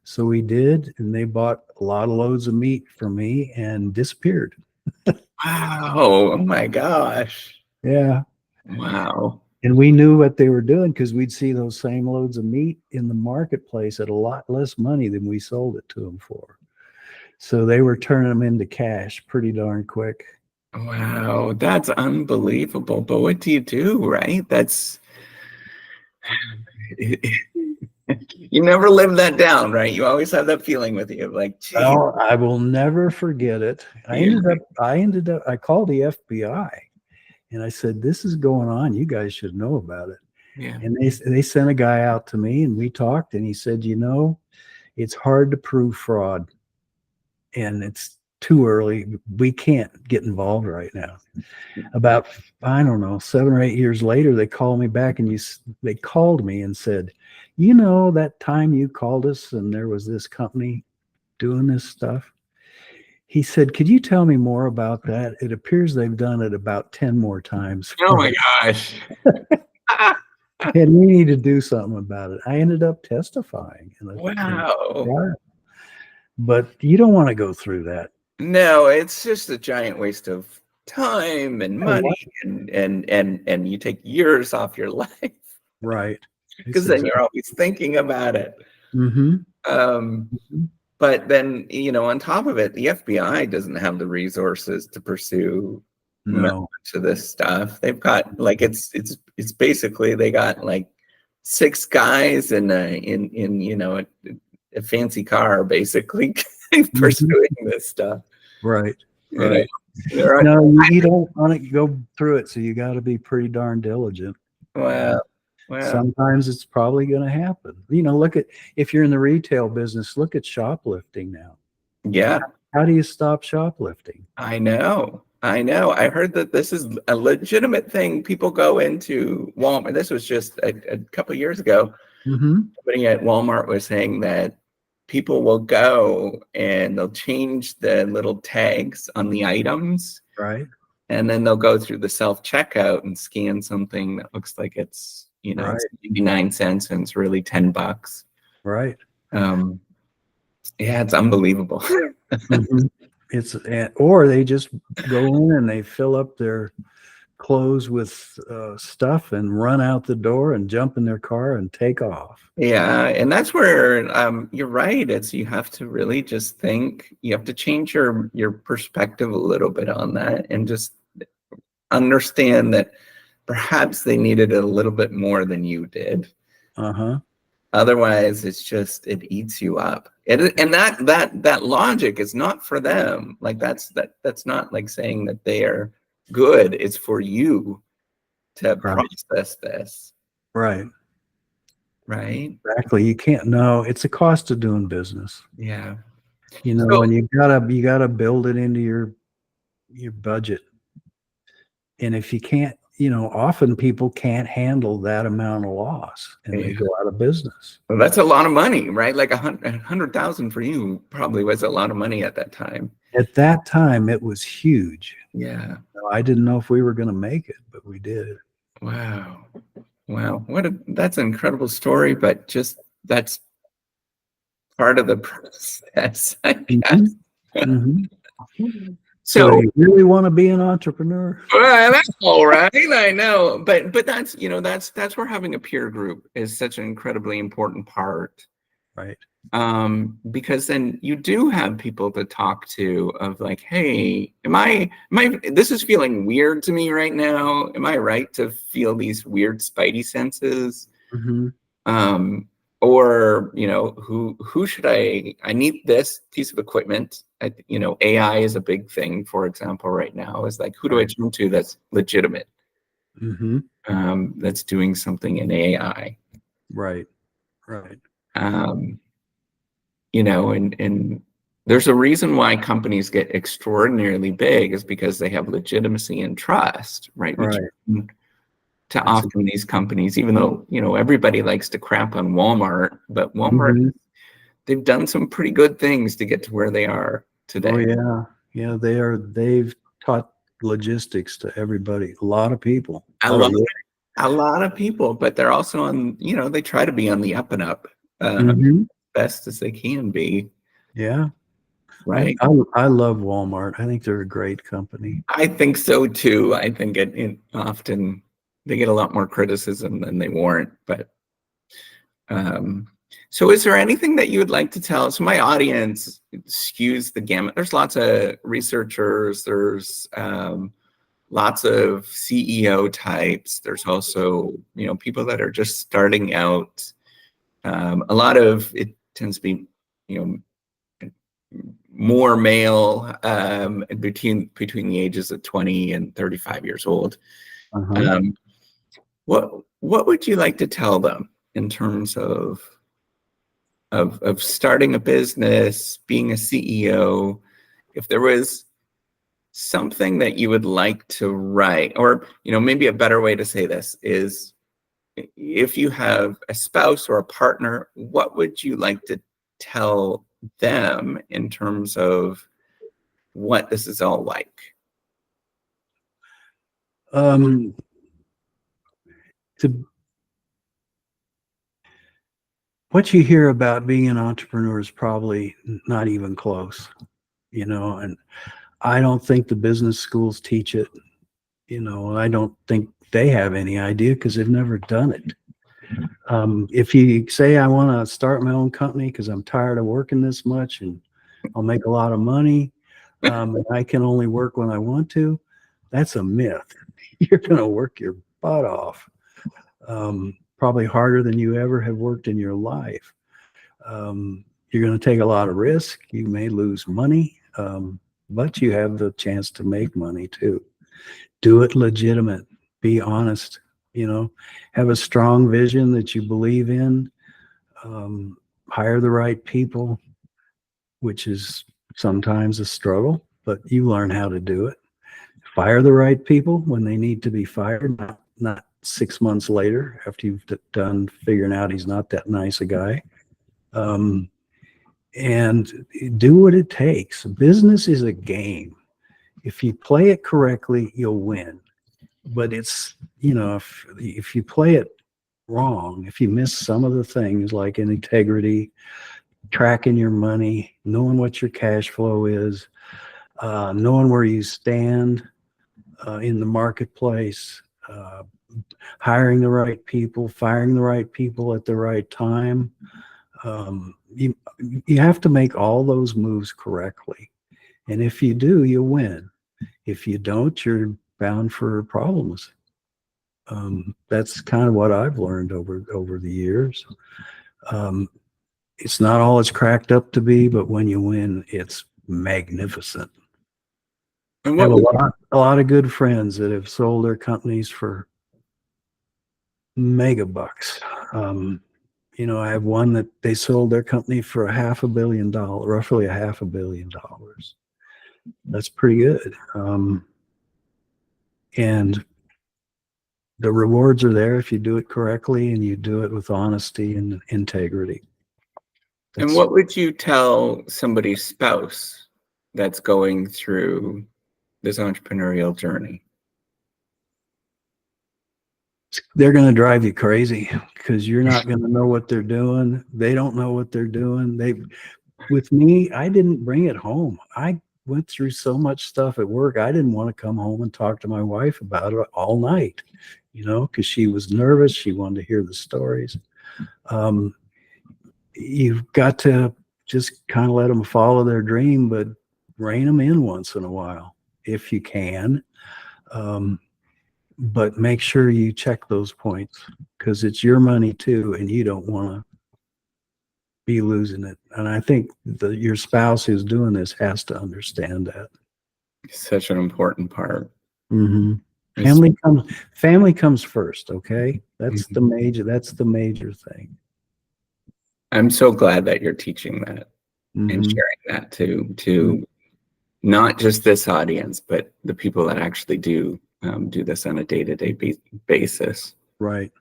So we did, and they bought a lot of loads of meat from me and disappeared. Wow. Oh my gosh. Yeah. Wow. And we knew what they were doing because we'd see those same loads of meat in the marketplace at a lot less money than we sold it to them for. So they were turning them into cash pretty darn quick. Wow. That's unbelievable. But what do you do, right? You never live that down, right? You always have that feeling with you, like, gee, Well, I will never forget it. you, I called the FBI and I said, this is going on. You guys should know about it. yeah. And they sent a guy out to me and we talked, and he said, it's hard to prove fraud and it's too early. We can't get involved right now. About, I don't know, 7 or 8 years later, they called me back and they called me and said, that time you called us and there was this company doing this stuff. He said, could you tell me more about that? It appears they've done it about 10 more times. Oh my gosh. And we need to do something about it. I ended up testifying. Wow. Yeah. But you don't want to go through that. No, it's just a giant waste of time and money, and you take years off your life Right. because then you're always thinking about it. Mm-hmm. Um, but then, on top of it, the FBI doesn't have the resources to pursue No. much of this stuff. They've got like it's basically they got like 6 guys in a fancy car, basically pursuing this stuff. Right. You Right. know, No, you don't want to go through it, so you got to be pretty darn diligent. wow. Sometimes it's probably going to happen. If you're in the retail business, look at shoplifting now. Yeah, How do you stop shoplifting? I know. I heard that this is a legitimate thing. People go into Walmart. This was just a couple of years ago. Mm-hmm. Somebody at Walmart was saying that people will go and they'll change the little tags on the items, Right. and then they'll go through the self-checkout and scan something that looks like it's, Right. it's 99 cents and it's really $10. Right. Um, yeah, it's unbelievable. Mhm. Or they just go in and they fill up their clothes with stuff and run out the door and jump in their car and take off. Yeah, and that's where you're right. It's you have to really just think, you have to change your perspective a little bit on that and just understand that perhaps they needed it a little bit more than you did. Uh-huh. Otherwise, it's just it eats you up. And that logic is not for them. Like that's not like saying that they are good. It's for you to Right. process this, Right. right? Exactly. You can't know. It's a cost of doing business. Yeah. You know, So and you gotta build it into your budget. And if you can't, often people can't handle that amount of loss and they yeah. go out of business. Well, that's a lot of money, right? Like 100,000 for you probably was a lot of money at that time. At that time, it was huge. Yeah. I didn't know if we were going to make it, but we did. Wow. Wow. That's an incredible story, but just that's part of the process, I guess. Mm-hmm. So, do So, you really want to be an entrepreneur? well, that's all right. I know, but that's that's where having a peer group is such an incredibly important part. Right. Because then you do have people to talk to of like, hey, am I this is feeling weird to me right now. Am I right to feel these weird spidey senses? Mm-hmm. Or who should I need this piece of equipment. AI is a big thing, for example, right now, is like, who do I Right. turn to that's legitimate, Mm-hmm. that's doing something in AI? Right. Right. um, and there's a reason why companies get extraordinarily big, is because they have legitimacy and trust, right? We Right. turn to That's often these companies, even though everybody likes to crap on Walmart, but Walmart, mm-hmm. they've done some pretty good things to get to where they are Oh today. yeah. Yeah, they've taught logistics to everybody, a lot of people. A A lot lot, of a lot of people, but they're also on, they try to be on the up and up, mm-hmm. best as they can be, Yeah. I, right? I I love Walmart. I think they're a great company. I think so too. I think it often they get a lot more criticism than they warrant. But um, so, is there anything that you would like to tell? So, my audience skews the gamut. There's lots of researchers. There's lots of CEO types. There's also people that are just starting out. A lot of it tends to be more male, between the ages of 20 and 35 years old. Uh-huh. Um, what would you like to tell them in terms of starting a business, being a CEO? If there was something that you would like to write, or maybe a better way to say this is, if you have a spouse or a partner, what would you like to tell them in terms of what this is all like? Um, to what you hear about being an entrepreneur is probably not even close, and I don't think the business schools teach it. I don't think they have any idea because they've never done it. If you say, I want to start my own company because I'm tired of working this much and I'll make a lot of money, and I can only work when I want to, that's a myth. You're going to work your butt off, probably harder than you ever have worked in your life. You're going to take a lot of risk. You may lose money, but you have the chance to make money too. Do it legitimate. Be honest. Have a strong vision that you believe in. Hire the right people, which is sometimes a struggle, but you learn how to do it. Fire the right people when they need to be fired, not 6 months later after you've done figuring out he's not that nice a guy. And do what it takes. Business is a game. If you play it correctly, you'll win. But it's, if you play it wrong, if you miss some of the things like integrity, tracking your money, knowing what your cash flow is, knowing where you stand in the marketplace, hiring the right people, firing the right people at the right time. You have to make all those moves correctly. And if you do, you win. If you don't, you're bound for problems. That's kind of what I've learned over the years. It's not all it's cracked up to be, but when you win, it's magnificent. And I have what a lot of good friends that have sold their companies for mega bucks. I have one that they sold their company for $500 million, roughly $500 million. That's pretty good. And the rewards are there if you do it correctly and you do it with honesty and integrity. and what would you tell somebody's spouse that's going through this entrepreneurial journey? They're going to drive you crazy because you're not going to know what they're doing. They don't know what they're doing. With me, I didn't bring it home. I went through so much stuff at work. I didn't want to come home and talk to my wife about it all night, because she was nervous. She wanted to hear the stories. You've got to just kind of let them follow their dream, but rein them in once in a while if you can. But make sure you check those points because it's your money too, and you don't want to be losing it. And I think your spouse who's doing this has to understand that. Such an important part. Mm-hmm. Family comes first. Okay, that's the major thing. I'm so glad that you're teaching that and Mm-hmm. sharing that to not just this audience, but the people that actually do this on a day-to-day basis. Right.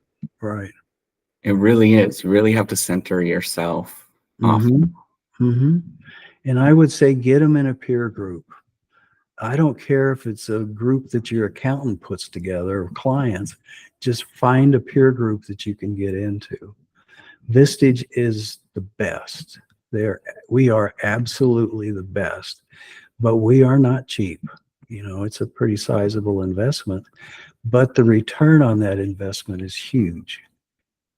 It really is. You really have to center yourself off. Mm-hmm. Mm-hmm. And I would say get them in a peer group. I don't care if it's a group that your accountant puts together or clients, just find a peer group that you can get into. Vistage is the best. We are absolutely the best, but we are not cheap. It's a pretty sizable investment, but the return on that investment is huge.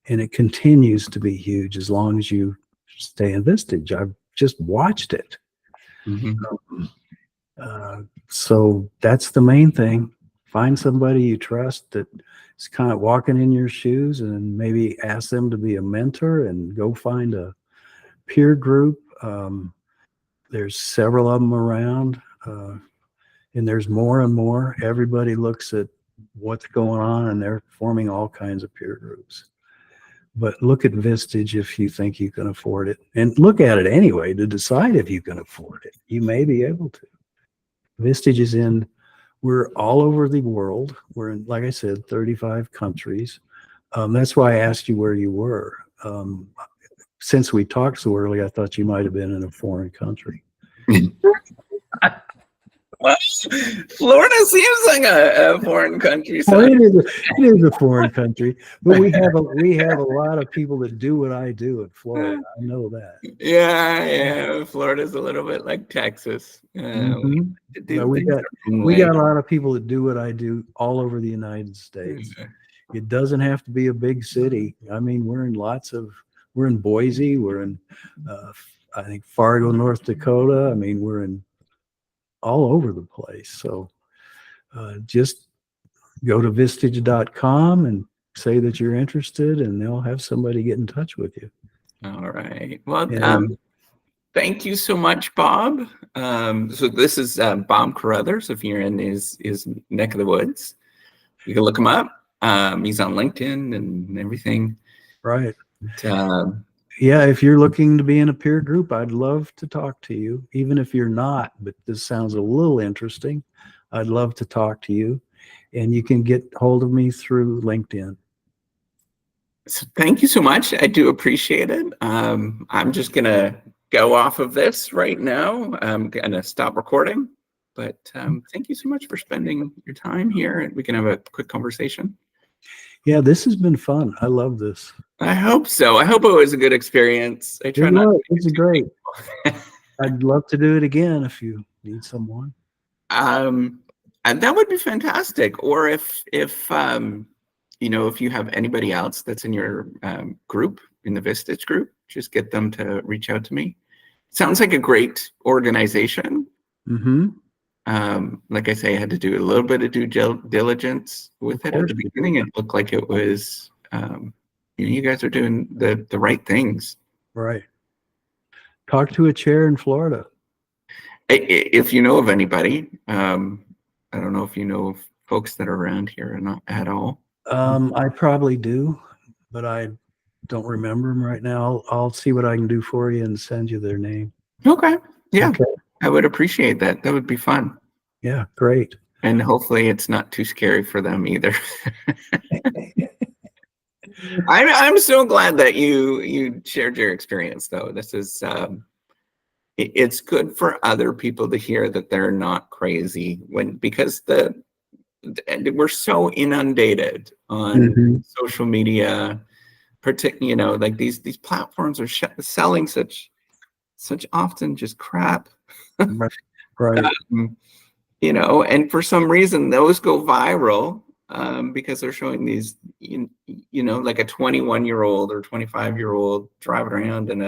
And it continues to be huge as long as you stay in Vistage. I've just watched it. Mm-hmm. So that's the main thing. Find somebody you trust that is kind of walking in your shoes, and maybe ask them to be a mentor and go find a peer group. There's several of them around, and there's more and more. Everybody looks at what's going on, and they're forming all kinds of peer groups. But look at Vistage if you think you can afford it, and look at it anyway to decide if you can afford it. You may be able to. Vistage is we're all over the world. We're in, like I said, 35 countries. That's why I asked you where you were. Since we talked so early, I thought you might have been in a foreign country. Well, Florida seems like a foreign country. Well, it is a foreign country, but we have a lot of people that do what I do in Florida. I know that. Yeah. Florida's a little bit like Texas. Mm-hmm. We got a lot of people that do what I do all over the United States. It doesn't have to be a big city. I mean, we're in Boise. We're in, I think, Fargo, North Dakota. I mean, we're in all over the place. So just go to vistage.com and say that you're interested, and they'll have somebody get in touch with you. All right. Well, thank you so much, Bob. So this is Bob Carrothers. If you're in his neck of the woods, you can look him up. He's on LinkedIn and everything. Right. Yeah, if you're looking to be in a peer group, I'd love to talk to you. Even if you're not, but this sounds a little interesting, I'd love to talk to you. And you can get hold of me through LinkedIn. So thank you so much. I do appreciate it. I'm just going to go off of this right now. I'm going to stop recording. But thank you so much for spending your time here, and we can have a quick conversation. Yeah, this has been fun. I love this. I hope so. I hope it was a good experience. I try It not to was. make It's it too great. painful. I'd love to do it again if you need someone. And that would be fantastic. Or if you know, if you have anybody else that's in your group, in the Vistage group, just get them to reach out to me. Sounds like a great organization. Mm-hmm. Like I say, I had to do a little bit of due diligence with it at the you beginning. do. It looked like it was, you guys are doing the right things. Right. Talk to a chair in Florida. If you know of anybody, I don't know if you know of folks that are around here or not at all. I probably do, but I don't remember them right now. I'll see what I can do for you and send you their name. Okay. Yeah. Okay. I would appreciate that. That would be fun. Yeah, great. And hopefully it's not too scary for them either. I'm so glad that you shared your experience though. This is it's good for other people to hear that they're not crazy because we're so inundated on Mhm. social media, particularly, you know, like these platforms are selling such often just crap. Right. Right. You know, and for some reason those go viral because they're showing these, you know, like a 21-year-old or 25-year-old driving around in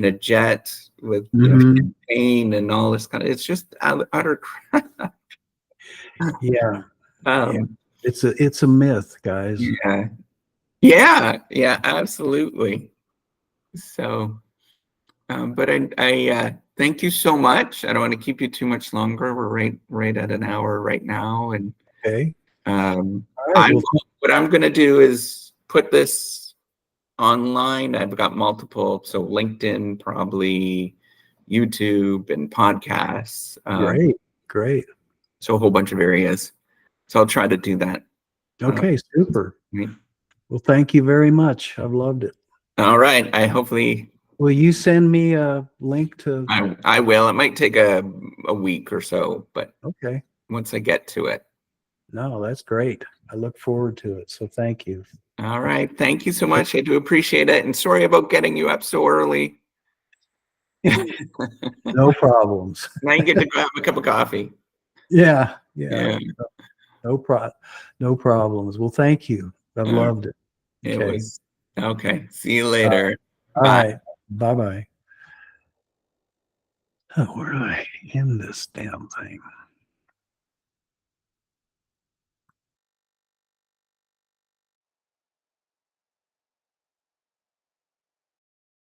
a jet with, you know, Mhm. champagne and all this kind of. It's just utter crap. Yeah. Yeah. Um, It's a myth, guys. yeah, yeah, absolutely. So, but I thank you so much. I don't want to keep you too much longer. We're right at an hour right now, and Okay. Um, All right. Well, what I'm going to do is put this online. I've got multiple, so LinkedIn, probably YouTube and podcasts. great. Great. So a whole bunch of areas. So I'll try to do that. Okay. Super. Right. Well, thank you very much. I've loved it. All right. I hopefully Will you send me a link to? I will. It might take a week or so, but Okay. once I get to it. No, that's great. I look forward to it. So thank you. All right. Thank you so much. I do appreciate it. And sorry about getting you up so early. No problems. Now you get to go have a cup of coffee. Yeah. Yeah. Yeah. No problems. Well, thank you. I've loved it. It Okay. was okay. See you later. All Bye. right. Bye-bye. Oh, where do I end this damn thing?